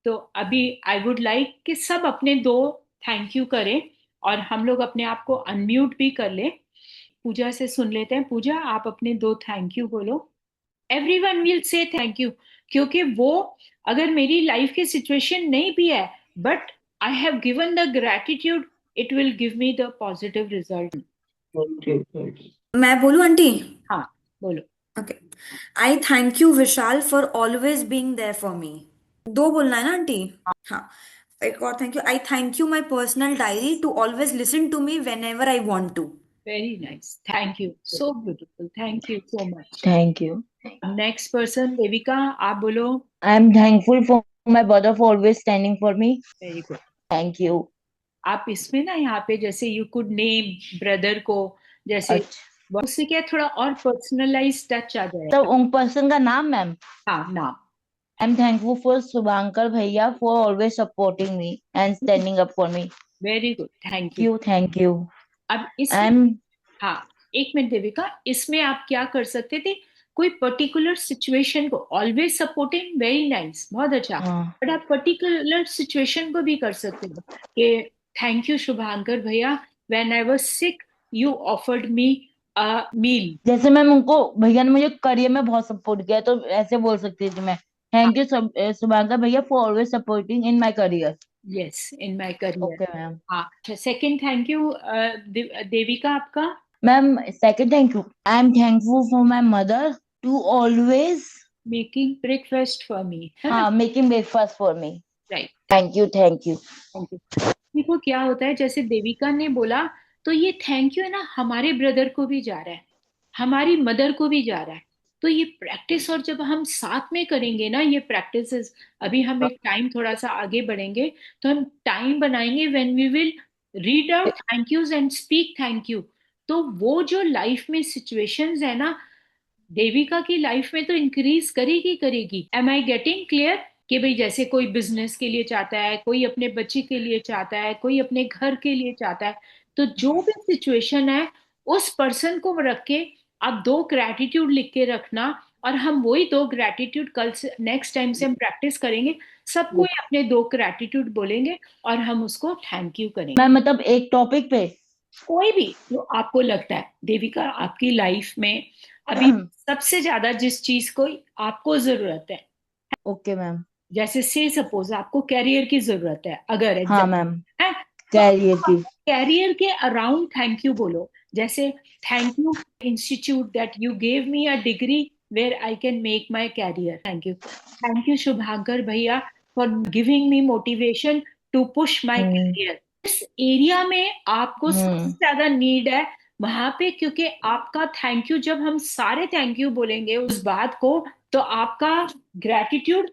तो अभी I would like कि सब अपने दो थैंक यू करें, और हम लोग अपने आप को अनम्यूट भी कर ले। पूजा से सुन लेते हैं। पूजा, आप अपने दो थैंक यू बोलो। Everyone will say thank you, क्योंकि वो अगर मेरी लाइफ की सिचुएशन नहीं भी है, but I have given the gratitude, it will give me the positive result. मैं बोलूं आंटी? हाँ, बोलो। Okay. I thank you Vishal for always being there for me. दो बोलना है ना आंटी? हाँ। एक और thank you. I thank you my personal diary to always listen to me whenever I want to. Very nice, thank you, so beautiful, thank you so much. Thank you. Next person Devika, आप बोलो। I am thankful for my brother for always standing for me. Very good. Thank you. आप इसमें ना यहाँ पे जैसे you could name brother को, जैसे अच्छा, उससे क्या थोड़ा और पर्सनलाइज टच आ तो जाएगा। उन पर्सन का नाम मैम? हाँ, नाम। I am thankful for Shubhankar भैया for always supporting me and standing up for me. Very good, thank thank you. You, thank you. अब आई इसमें, एम हाँ, एक मिनट देविका, इसमें आप क्या कर सकते थे? कोई पर्टिकुलर सिचुएशन को ऑलवेज सपोर्टिंग, वेरी नाइस, बहुत अच्छा, हाँ, बट आप पर्टिकुलर सिचुएशन को भी कर सकते हो कि थैंक यू शुभांकर भैया, when I was sick you offered me a meal. जैसे मैम उनको भैया ने मुझे करियर में बहुत सपोर्ट किया तो ऐसे बोल सकती थी मैं, थैंक यू शुभांकर भैया for always supporting in my career. Yes, in my career. Okay ma'am. हाँ, सेकंड थैंक यू देविका आपका। Ma'am second thank you, I am thankful for my mother to always, making breakfast for me, है ना? हाँ, making breakfast for me. Right. Thank you, thank you. Thank you. देखो क्या होता है, जैसे देविका ने बोला, तो ये थैंक यू है ना, हमारे ब्रदर को भी जा रहा है, हमारी मदर को भी जा रहा है। तो ये प्रैक्टिस, और जब हम साथ में करेंगे ना ये प्रैक्टिसेस, अभी हम एक टाइम थोड़ा सा आगे बढ़ेंगे, तो हम टाइम बनाएंगे when we will read out thank yous and speak thank you. तो वो जो लाइफ में सिचुएशंस है ना, देविका की लाइफ में तो इंक्रीज करेगी करेगी। Am I getting clear? कि भाई जैसे कोई बिजनेस के लिए चाहता है, कोई अपने बच्चे के लिए चाहता है, कोई अपने घर के लिए चाहता है, तो जो भी सिचुएशन है उस पर्सन को रख के आप दो ग्रैटिट्यूड लिख के रखना, और हम वही दो ग्रैटिट्यूड कल से नेक्स्ट टाइम से हम प्रैक्टिस करेंगे, सबको ही अपने दो ग्रैटिट्यूड बोलेंगे और हम उसको थैंक यू करेंगे। मैम मतलब एक टॉपिक पे? कोई भी जो आपको लगता है देविका आपकी लाइफ में अभी सबसे ज्यादा जिस चीज को आपको जरूरत है, ओके मैम। जैसे से सपोज आपको कैरियर की जरूरत है अगर हाँ एग्जाम मैम, है, तो कैरियर की। कैरियर के अराउंड थैंक यू बोलो। जैसे thank you institute that you gave me a degree where I can make my career, thank you Shubhankar भैया for giving me motivation to push my hmm. Career. इस area में आपको सबसे हम्म। ज्यादा need है वहां पे, क्योंकि आपका थैंक यू जब हम सारे थैंक यू बोलेंगे उस बात को, तो आपका ग्रेटिट्यूड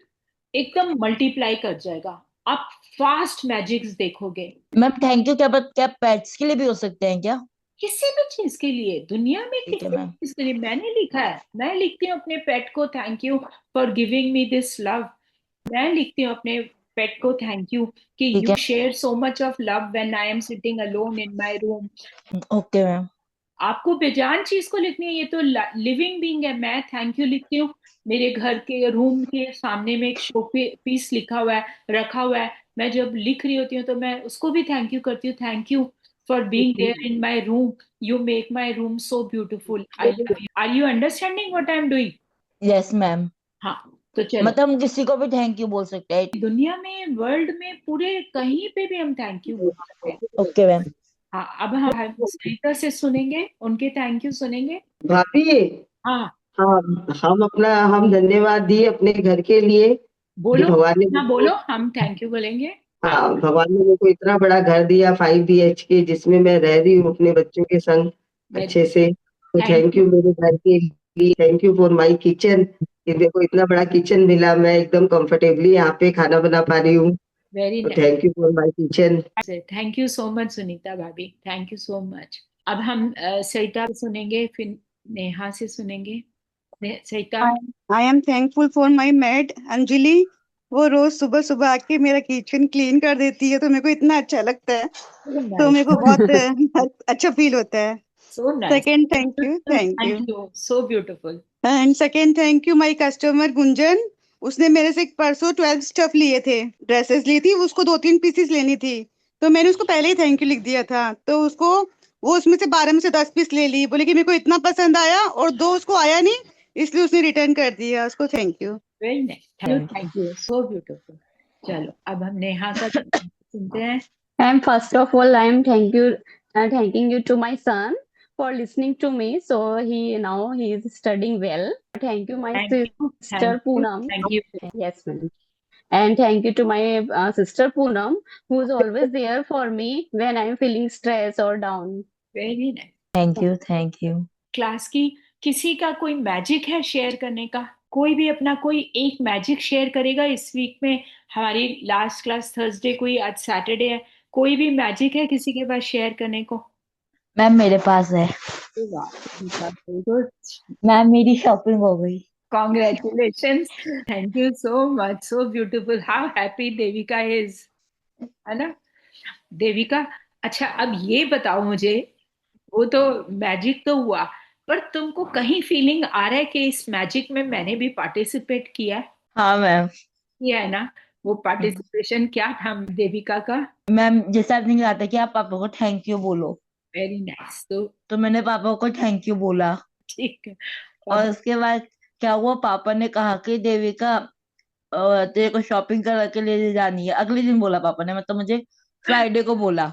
एकदम मल्टीप्लाई कर जाएगा, आप फास्ट मैजिक्स देखोगे। मैम थैंक यू क्या पेट्स के लिए भी हो सकते हैं क्या? किसी भी चीज के लिए, दुनिया में ठीक है किसी भी मैम। चीज के लिए मैंने लिखा है, मैं लिखती हूँ अपने पेट को thank you for giving me this love. मैं लिखती हूँ अपने पेट को थैंक यू कि ठीक यू है। Share so much of love when I am sitting alone in my room. Okay ma'am. आपको बेजान चीज को लिखनी है, ये तो लिविंग बीइंग है। मैं थैंक यू लिखती हूँ, मेरे घर के रूम के सामने में एक शो पीस लिखा हुआ है, रखा हुआ है, मैं जब लिख रही होती हूँ तो मैं उसको भी थैंक यू करती हूँ, thank you for being there in my room, you make my room so beautiful, I love you. Are you understanding what I am doing? Yes ma'am. हाँ, तो चलो, मतलब हम किसी को भी थैंक यू बोल सकते हैं? दुनिया में वर्ल्ड में पूरे कहीं पे भी हम थैंक यू बोल सकते हैं। Okay ma'am. हाँ, अब हम सरिता से सुनेंगे, उनके थैंक यू सुनेंगे। भाभी, हाँ, हाँ, हम धन्यवाद दिए अपने घर के लिए कि बोलो। भगवान ने हाँ, मुझको, बोलो, हम थैंक यू बोलेंगे। हाँ, हाँ, भगवान ने मुझको इतना बड़ा घर दिया 5 BHK जिसमें मैं रह रही हूँ अपने बच्चों के संग वेरी अच्छे से। तो थैंक थैंक यू। यू मेरे घर के लिए, thank you for my kitchen कि देखो इतना बड़ा किचन मिला, मैं एकदम कंफर्टेबली यहाँ पे खाना बना पा रही हूँ। वेरी तो nice, thank you for my kitchen. Thank you so much Sunita भाभी, थैंक यू सो मच। अब हम सरिता से सुनेंगे, फिर नेहा से सुनेंगे। Sarita. I am thankful for my maid Anjali. वो रोज सुबह सुबह आके मेरा किचन क्लीन कर देती है तो मेरे को इतना अच्छा लगता है। सो तो नाइस, मेरे को बहुत अच्छा फील होता है। So nice, second thank you, thank thank you. You, so beautiful. And second thank you my customer Gunjan. उसने मेरे से एक परसों 12 स्टफ लिए थे, ड्रेसेस ली थी, उसको 2-3 पीसेस लेनी थी, तो मैंने उसको पहले ही थैंक यू लिख दिया था, तो उसको वो उसमें से 12 में से 10 पीस ले ली, बोले कि मेरे को इतना पसंद आया, और दो उसको आया नहीं, इसलिए उसने रिटर्न कर दिया उसको। Thank you. Very nice, thank thank you, so beautiful. चलो अब हम नेहा का सुनते हैं। And first of all, thanking you to my son for listening to me. So he is studying well. Thank you, my thank you, thank sister you, Poonam. Thank you. Yes, ma'am. And thank you to my sister Poonam, who is always there for me when I'm feeling stressed or down. Very nice. You, thank you. Class की किसी का कोई magic है share करने का? कोई भी अपना कोई एक मैजिक शेयर करेगा इस वीक में? हमारी लास्ट क्लास थर्सडे, कोई आज सैटरडे है, कोई भी मैजिक है किसी के पास शेयर करने को? मैम मेरे पास है। वेरी गुड, मैम मेरी शॉपिंग हो गई। Congratulations, thank you so much, so beautiful, how happy Devika is, है ना देविका? अच्छा अब ये बताओ मुझे, वो तो मैजिक तो हुआ, पर तुमको कहीं फीलिंग आ रहा है कि इस मैजिक में मैंने भी पार्टिसिपेट किया है? हाँ मैम। किया है ना? वो पार्टिसिपेशन क्या था देविका का? मैम जैसे आपने कहा था कि आप पापा को थैंक यू बोलो, वेरी नाइस, तो मैंने पापा को थैंक यू बोला। ठीक है। और उसके बाद क्या हुआ, पापा ने कहा कि देविका तेरे को शॉपिंग करा के ले जानी है। अगले दिन बोला पापा ने, मतलब मुझे फ्राइडे को बोला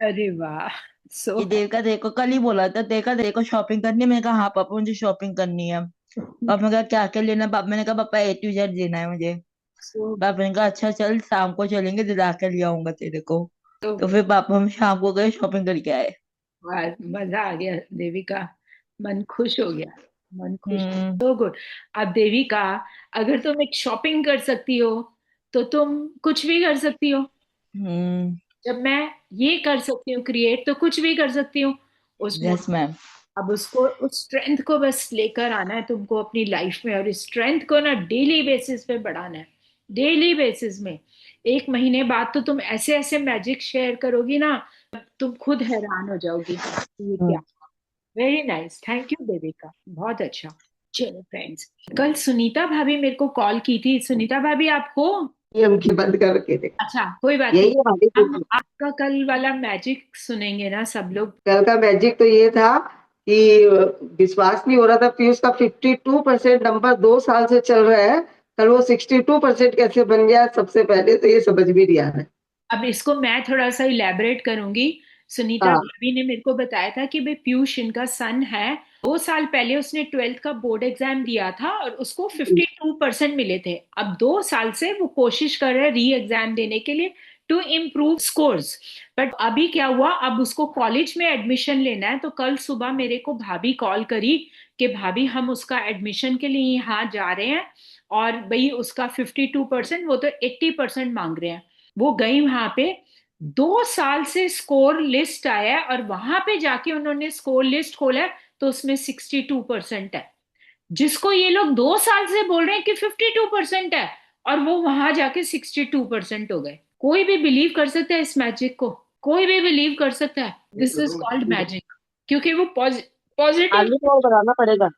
अरे वाह, सो कि देविका तेरे को, कल ही बोला था देविका तेरे को शॉपिंग करनी है। मैंने कहा हाँ पापा मुझे शॉपिंग करनी है। पापा ने कहा क्या क्या लेना है? पापा, मैंने कहा पापा A to Z लेना है मुझे। सो पापा ने कहा अच्छा चल शाम को चलेंगे, दिला के ले आऊंगा तेरे को। तो तो फिर पापा हम शाम को गए शॉपिंग करके आए। मजा आ गया देविका, मन खुश हो गया, मन खुश। हम्म। So good. अब देविका, अगर तुम एक शॉपिंग कर सकती हो तो तुम कुछ भी कर सकती हो। हम्म। जब मैं ये कर सकती हूँ क्रिएट, तो कुछ भी कर सकती हूँ उस यस मोड। मैम। अब उसको, उस स्ट्रेंथ को बस लेकर आना है तुमको अपनी लाइफ में, और इस स्ट्रेंथ को ना डेली बेसिस पे बढ़ाना है। डेली बेसिस में, एक महीने बाद तो तुम ऐसे ऐसे मैजिक शेयर करोगी ना, तुम खुद हैरान हो जाओगी ये क्या। Very nice, thank you Devika, बहुत अच्छा। चलो फ्रेंड्स, कल सुनीता भाभी मेरे को कॉल की थी। सुनीता भाभी आप हो? ये उनकी बंद करके दे। अच्छा कोई बात यही नहीं, है हमारी हम पूरी। आपका कल वाला मैजिक सुनेंगे ना सब लोग। कल का मैजिक तो ये था कि विश्वास नहीं हो रहा था, पीयूष का 52% नंबर 2 साल से चल रहा है, कल वो 62% कैसे बन गया सबसे पहले तो ये समझ भी नहीं आ रहा है। अब इसको मैं थोड़ा सा इलेबोरेट करूंगी। सुनीता हाँ भाभी ने मेरे को बताया था कि भाई पीयूष इनका सन है, 2 साल पहले उसने 12th का बोर्ड एग्जाम दिया था और उसको 52% मिले थे। अब 2 साल से वो कोशिश कर रहे हैं री एग्जाम देने के लिए, टू इम्प्रूव स्कोर्स। बट अभी क्या हुआ, अब उसको कॉलेज में एडमिशन लेना है, तो कल सुबह मेरे को भाभी कॉल करी कि भाभी हम उसका एडमिशन के लिए यहाँ जा रहे हैं, और भाई उसका 52%, वो तो 80% मांग रहे हैं। वो गई वहां पे, 2 साल से स्कोर लिस्ट आया है, और वहां पे जाके उन्होंने स्कोर लिस्ट खोला है, तो उसमें 62% है। जिसको ये लोग 2 साल से बोल रहे हैं कि 52% है, और वो वहां जाके 62% हो गए। कोई भी बिलीव कर सकता है इस मैजिक को, कोई भी बिलीव कर सकता है। दिस इज कॉल्ड मैजिक, क्योंकि वो पॉजिटिव, आगे तो और बढ़ाना पड़ेगा।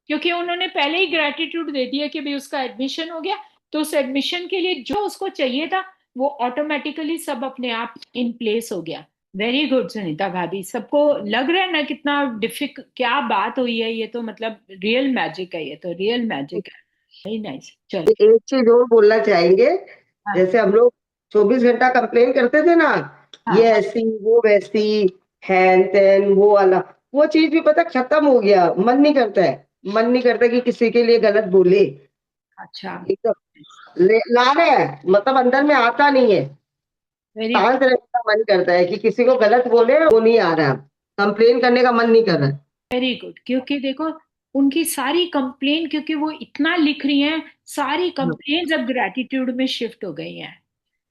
क्योंकि उन्होंने पहले ही ग्रेटिट्यूड दे दिया कि भाई उसका एडमिशन हो गया, तो उस एडमिशन के लिए जो उसको चाहिए था वो ऑटोमेटिकली सब अपने आप इन प्लेस हो गया। वेरी गुड सुनीता भाभी, सबको लग रहा है ना कितना डिफिक, क्या बात हुई है, ये तो मतलब रियल मैजिक है, ये तो रियल मैजिक है। वेरी नाइस, चलो। एक चीज और बोलना चाहेंगे, हाँ जैसे हम लोग 24 घंटा कंप्लेन करते थे ना, ये हाँ। ऐसी वो वैसी, हैन तेन वो वाला, वो चीज भी पता खत्म हो गया। मन नहीं करता है, मन नहीं करता कि किसी के लिए गलत बोले। अच्छा, एकदम ला रहे हैं, मतलब अंदर में आता नहीं है, वेरी शांत रहने का मन करता है कि किसी को गलत बोले, वो नहीं आ रहा, कंप्लेन करने का मन नहीं कर रहा है। वेरी गुड, क्योंकि देखो उनकी सारी कंप्लेन, क्योंकि वो इतना लिख रही हैं, सारी कंप्लेन्स अब ग्रेटिट्यूड में शिफ्ट हो गई हैं।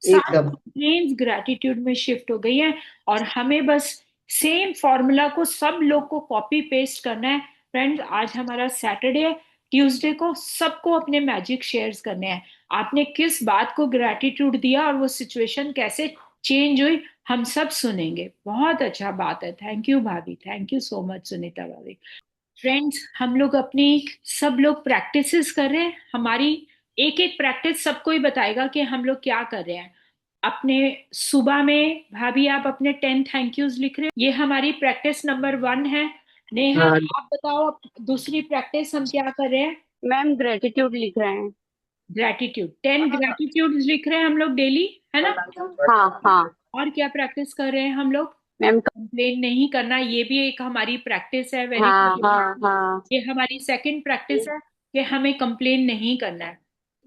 सारी एकदम कंप्लेन्स ग्रेटिट्यूड में शिफ्ट हो गई हैं, और हमें बस सेम फॉर्मूला को सब लोग को कॉपी पेस्ट करना है। फ्रेंड्स, आज हमारा सैटरडे है, ट्यूसडे को सबको अपने मैजिक शेयर्स करने हैं। आपने किस बात को ग्रेटिट्यूड दिया और वो सिचुएशन कैसे चेंज हुई, हम सब सुनेंगे। बहुत अच्छा बात है, थैंक यू भाभी, thank you so much Sunita भाभी। फ्रेंड्स, हम लोग अपनी सब लोग प्रैक्टिसेस कर रहे हैं। हमारी एक एक प्रैक्टिस सबको ही बताएगा कि हम लोग क्या कर रहे हैं। अपने सुबह में भाभी आप अपने 10 थैंक यूज लिख रहे हो, ये हमारी प्रैक्टिस नंबर 1 है। नेहा हाँ आप बताओ अब दूसरी प्रैक्टिस हम क्या कर रहे हैं। मैम ग्रेटिट्यूड लिख रहे हैं। ग्रेटिट्यूड, 10 ग्रेटिट्यूड लिख रहे हैं हम लोग डेली, है ना। हाँ हाँ और क्या प्रैक्टिस कर रहे हैं हम लोग। मैम। कंप्लेन नहीं करना, ये भी एक हमारी प्रैक्टिस है, वेरी हाँ गुड। हाँ हाँ ये हमारी सेकंड प्रैक्टिस है कि हमें कंप्लेन नहीं करना है,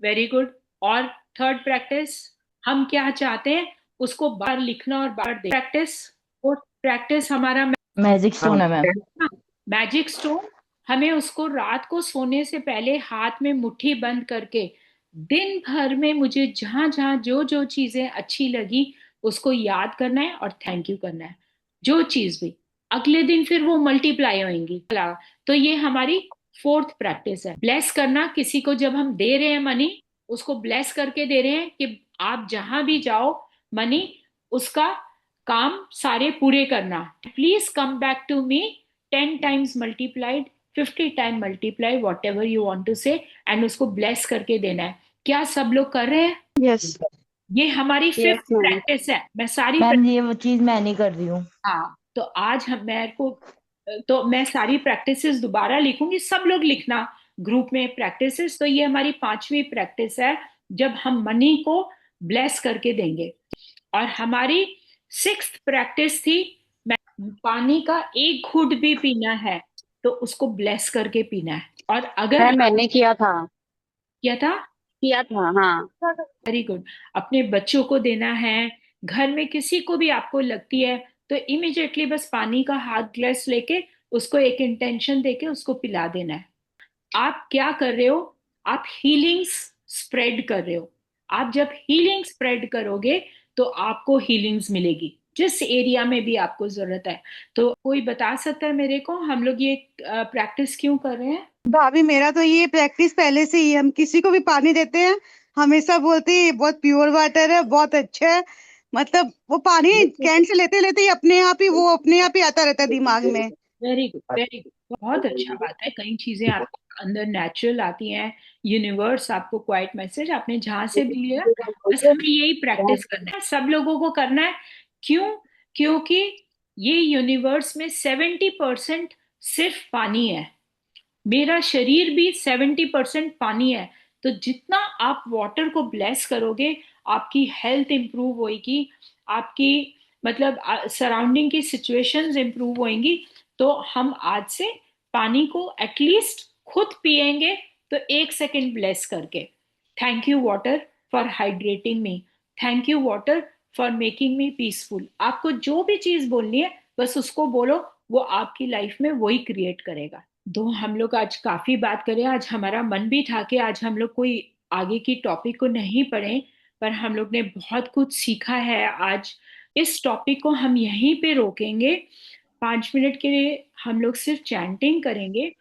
वेरी गुड। और थर्ड प्रैक्टिस, हम क्या चाहते हैं उसको बाहर लिखना और बाहर दे प्रैक्टिस। फोर्थ प्रैक्टिस हमारा मैजिक स्टोन है मैम। Magic stone. हमें उसको रात को सोने से पहले हाथ में मुट्ठी बंद करके दिन भर में मुझे जहां जहां जो जो चीजें अच्छी लगी उसको याद करना है और थैंक यू करना है, जो चीज भी। अगले दिन फिर वो मल्टीप्लाई होंगी। तो ये हमारी फोर्थ प्रैक्टिस है। ब्लेस करना, किसी को जब हम दे रहे हैं मनी, उसको ब्लेस करके दे रहे हैं कि आप जहां भी जाओ मनी, उसका काम सारे पूरे करना। Please come back to me 10 times multiplied, 50 time multiply, whatever you want to say, and उसको ब्लेस करके देना है। क्या सब लोग कर रहे हैं। यस। ये हमारी यस फिफ्थ मैम। प्रैक्टिस है। मैं सारी मैम ये वो चीज मैं नहीं कर रही हूँ। हाँ, तो आज हम मेरे को, तो मैं सारी प्रैक्टिसेस दोबारा लिखूंगी, सब लोग लिखना ग्रुप में प्रैक्टिसेस। तो ये हमारी पांचवी प्रैक्टिस है जब हम मनी को ब्लेस करके देंगे। और हमारी सिक्स्थ प्रैक्टिस थी, पानी का एक घूंट भी पीना है तो उसको ब्लेस करके पीना है। और अगर मैम मैंने किया था। किया था, किया था हाँ। Very good. अपने बच्चों को देना है, घर में किसी को भी आपको लगती है तो इमिजिएटली बस पानी का हाथ ग्लास लेके उसको एक इंटेंशन देके उसको पिला देना है। आप क्या कर रहे हो, आप हीलिंग्स स्प्रेड कर रहे हो। आप जब हीलिंग स्प्रेड करोगे तो आपको हीलिंग्स मिलेगी जिस एरिया में भी आपको जरूरत है। तो कोई बता सकता है मेरे को हम लोग ये प्रैक्टिस क्यों कर रहे हैं। भाभी मेरा तो ये प्रैक्टिस पहले से ही है। हम किसी को भी पानी देते हैं हमेशा बोलते हैं ये बहुत प्योर वाटर है, बहुत अच्छा है। मतलब वो पानी कैन से लेते लेते ही अपने आप ही आता रहता है दिमाग में। वेरी गुड, वेरी गुड, बहुत अच्छा बात है। कई चीजें आपके अंदर नेचुरल आती हैं, यूनिवर्स आपको क्वाइट मैसेज आपने जहां से भी लिया, बस हमें यही प्रैक्टिस करना है, सब लोगों को करना है। क्यों, क्योंकि ये यूनिवर्स में 70% सिर्फ पानी है। मेरा शरीर भी 70% पानी है। तो जितना आप वाटर को ब्लेस करोगे आपकी हेल्थ इंप्रूव होगी, आपकी मतलब सराउंडिंग की सिचुएशंस इंप्रूव होंगी। तो हम आज से पानी को एटलीस्ट खुद पिएंगे तो 1 सेकेंड ब्लेस करके। Thank you water for hydrating me, thank you water for making me peaceful. आपको जो भी चीज बोलनी है बस उसको बोलो, वो आपकी लाइफ में वही क्रिएट करेगा। तो हम लोग आज काफी बात करें, आज हमारा मन भी था कि आज हम लोग कोई आगे की टॉपिक को नहीं पढ़े, पर हम लोग ने बहुत कुछ सीखा है आज। इस टॉपिक को हम यहीं पे रोकेंगे, 5 मिनट के लिए हम लोग सिर्फ चैंटिंग करेंगे।